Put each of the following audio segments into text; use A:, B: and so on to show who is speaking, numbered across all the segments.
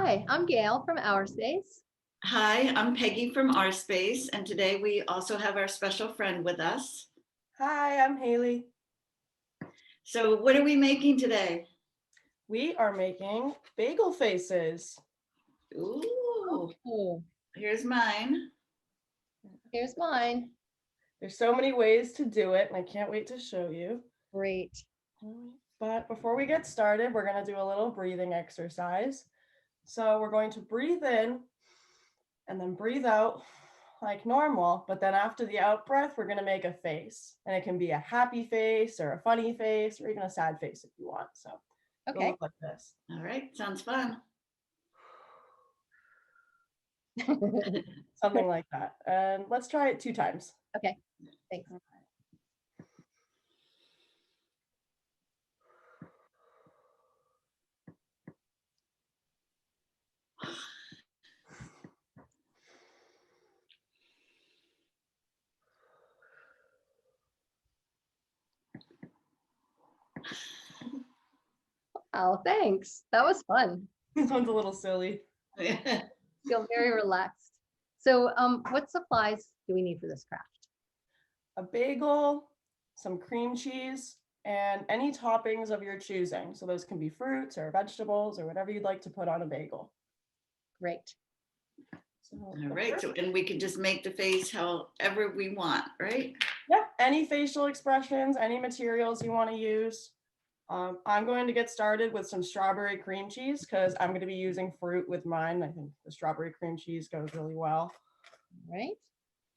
A: Hi, I'm Gail from Our Space.
B: Hi, I'm Peggy from Our Space, and today we also have our special friend with us.
C: Hi, I'm Haley.
B: So what are we making today?
C: We are making bagel faces.
B: Ooh,
A: Oh,
B: here's mine.
A: here's mine.
C: There's so many ways to do it, and I can't wait to show you.
A: Great.
C: But before we get started, we're going to do a little breathing exercise. So we're going to breathe in and then breathe out like normal. But then after the out breath, we're going to make a face. And it can be a happy face or a funny face or even a sad face if you want. So it'll
A: Okay.
C: look like this.
B: All right, sounds fun.
C: Something like that. And let's try it 2 times.
A: Okay, thanks. Oh, thanks. That was fun.
C: This one's a little silly.
A: Feel very relaxed. So, what supplies do we need for this craft?
C: A bagel, some cream cheese, and any toppings of your choosing. So those can be fruits or vegetables or whatever you'd like to put on a bagel.
A: Great.
C: So,
B: All right, and we can just make the face however we want, right?
C: yeah, any facial expressions, any materials you want to use. I'm going to get started with some strawberry cream cheese because I'm going to be using fruit with mine. I think the strawberry cream cheese goes really well.
A: All right.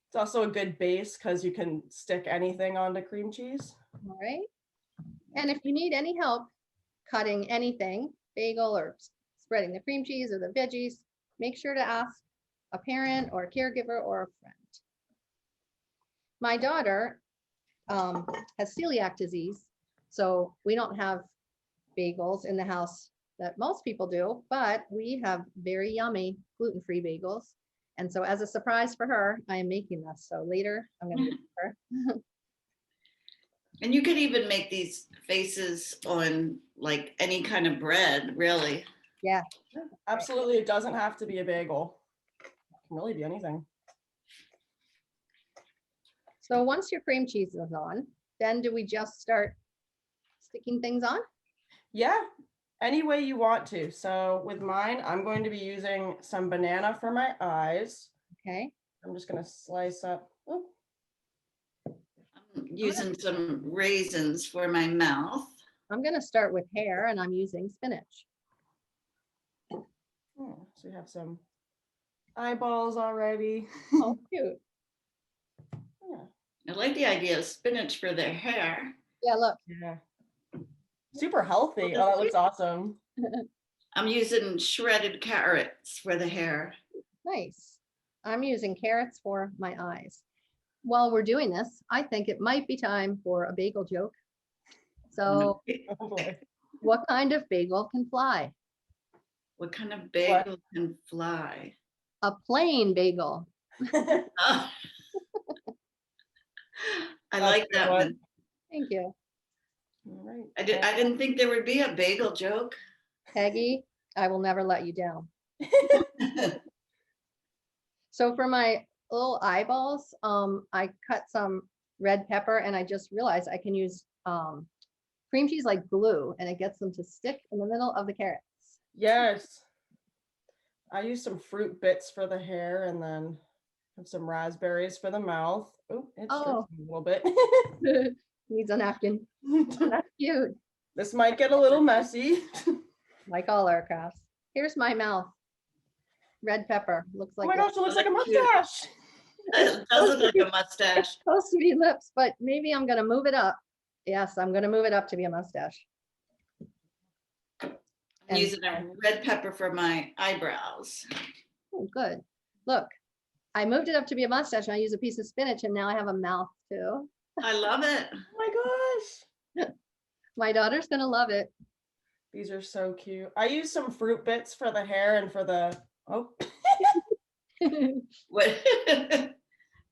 C: It's also a good base because you can stick anything onto cream cheese.
A: All right. And if you need any help cutting anything, bagel or spreading the cream cheese or the veggies, make sure to ask a parent or a caregiver or a friend. My daughter has celiac disease, so we don't have bagels in the house that most people do, but we have very yummy gluten-free bagels. And so as a surprise for her, I am making this. So later I'm going to give it to her.
B: And you could even make these faces on like any kind of bread, really.
A: Yeah.
C: Absolutely, it doesn't have to be a bagel. It can really be anything.
A: So once your cream cheese is on, then do we just start sticking things on?
C: Yeah, any way you want to. So with mine, I'm going to be using some banana for my eyes.
A: Okay.
C: I'm just going to slice up. Oh,
B: I'm using some raisins for my mouth.
A: I'm going to start with hair and I'm using spinach.
C: so we have some eyeballs already.
A: Oh, cute.
C: Yeah.
B: I like the idea of spinach for their hair.
A: Yeah, look.
C: Yeah. Super healthy. Oh, that looks awesome.
B: I'm using shredded carrots for the hair.
A: Nice. I'm using carrots for my eyes. While we're doing this, I think it might be time for a bagel joke. So
C: Oh boy.
A: what kind of bagel can fly?
B: What kind of bagel can fly?
A: A plain bagel.
B: Oh. I like that one.
A: Thank you.
C: All right.
B: I didn't think there would be a bagel joke.
A: Peggy, I will never let you down. So for my little eyeballs, I cut some red pepper and I just realized I can use cream cheese like glue and it gets them to stick in the middle of the carrots.
C: Yes. I use some fruit bits for the hair and then have some raspberries for the mouth. Oh, it's a little bit.
A: Needs a napkin. That's cute.
C: This might get a little messy.
A: Like all our crafts. Here's my mouth. Red pepper. Looks like
C: oh my gosh, it looks like a mustache.
B: It does look like a mustache.
A: It's supposed to be lips, but maybe I'm gonna move it up. Yes, I'm gonna move it up to be a mustache.
B: I'm using a red pepper for my eyebrows.
A: Oh, good. Look, I moved it up to be a mustache and I use a piece of spinach and now I have a mouth too.
B: I love it.
C: Oh my gosh.
A: My daughter's gonna love it.
C: These are so cute. I use some fruit bits for the hair and for the, oh.
B: What?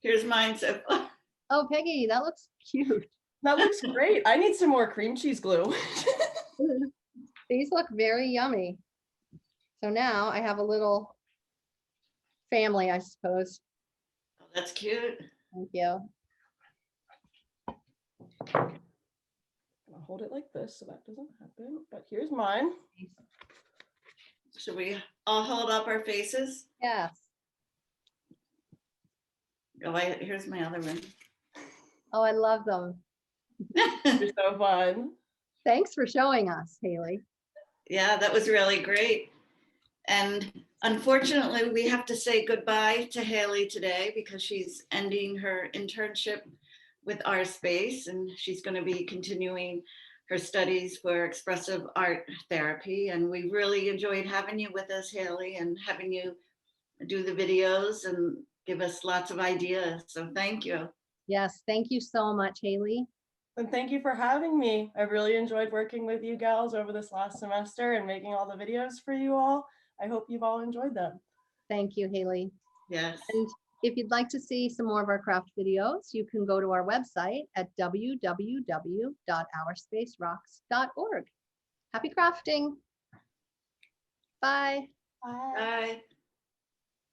B: Here's mine. So
A: Oh, Peggy, that looks cute.
C: That looks great. I need some more cream cheese glue.
A: These look very yummy. So now I have a little family, I suppose.
B: Oh, that's cute.
A: Thank you.
C: I'll hold it like this so that doesn't happen. But here's mine.
B: Should we all hold up our faces?
A: Yes.
B: Oh, here's my other one.
A: Oh, I love them.
C: You're so fun.
A: Thanks for showing us, Haley.
B: Yeah, that was really great. And unfortunately, we have to say goodbye to Haley today because she's ending her internship with Our Space, and she's going to be continuing her studies for expressive art therapy. And we really enjoyed having you with us, Haley, and having you do the videos and give us lots of ideas. So thank you.
A: Yes, thank you so much, Haley.
C: And thank you for having me. I really enjoyed working with you gals over this last semester and making all the videos for you all. I hope you've all enjoyed them.
A: Thank you, Haley.
B: Yes.
A: And if you'd like to see some more of our craft videos, you can go to our website at www.ourspacerocks.org. Happy crafting. Bye.
C: Bye.
B: Bye.